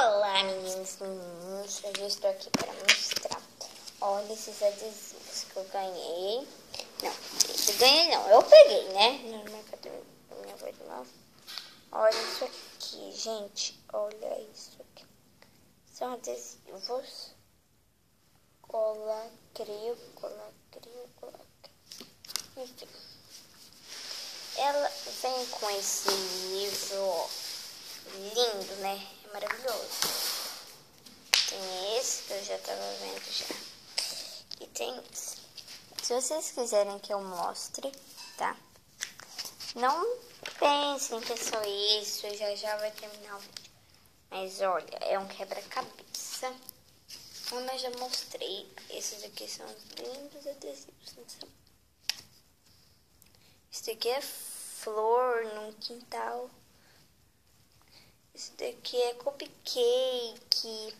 Olá, meninos e meninas, hoje eu estou aqui para mostrar. Olha esses adesivos que eu ganhei. Não, eu ganhei não, eu peguei, né? No mercado da minha avó de novo. Olha isso aqui, gente. Olha isso aqui. São adesivos. Colacrio. Enfim. Ela vem com esse livro lindo, né? É maravilhoso. Tem esse que eu já tava vendo já. E tem esse. Se vocês quiserem que eu mostre, tá? Não pensem que é só isso, já vai terminar o vídeo. Mas olha, é um quebra-cabeça. Como eu já mostrei, esses aqui são os lindos adesivos, não são? Esse daqui é flor num quintal. Esse daqui é cupcake.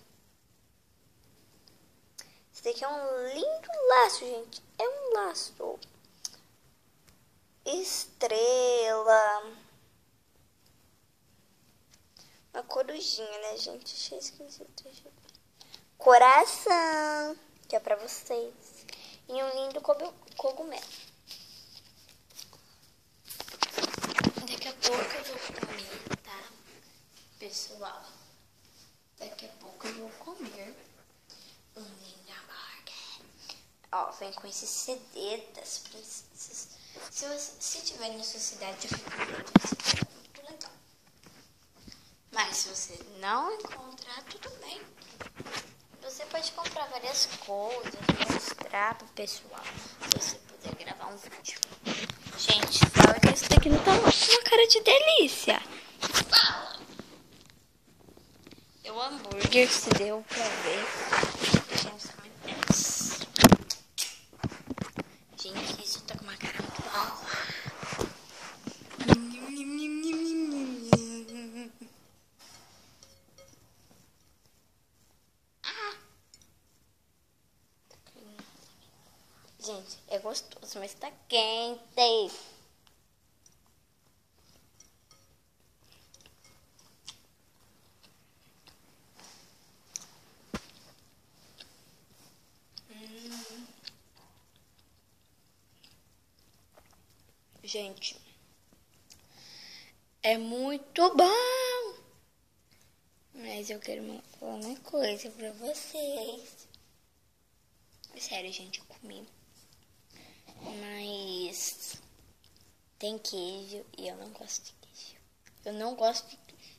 Esse daqui é um lindo laço, gente. É um laço. Estrela. Uma corujinha, né, gente? Achei esquisito. Coração, que é pra vocês. E um lindo cogumelo. Daqui a pouco eu vou comer, tá? Pessoal, daqui a pouco eu vou comer um lindo hambúrguer. Ó, vem com esse CD das princesas. Se tiver na sua cidade, eu fico muito legal. Mas se você não encontrar, tudo bem. Você pode comprar várias coisas, mostrar pro pessoal, se você puder gravar um vídeo. Gente, fala que isso daqui não tá com uma cara de delícia. Fala! É o hambúrguer, se deu pra ver. Gente, isso tá com uma cara muito boa. Gente, é gostoso, mas tá quente. Gente, é muito bom. Mas eu quero falar uma coisa pra vocês. Sério, gente, eu comi. Mas tem queijo e eu não gosto de queijo. Eu não gosto de queijo.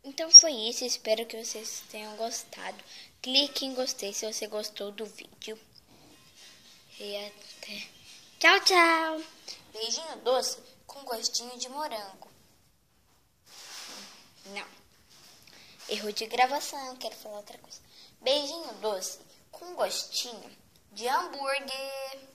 Então foi isso. Espero que vocês tenham gostado. Clique em gostei se você gostou do vídeo. E até. Tchau, tchau. Beijinho doce com gostinho de morango. Não. Erro de gravação. Quero falar outra coisa. Beijinho doce com gostinho de hambúrguer.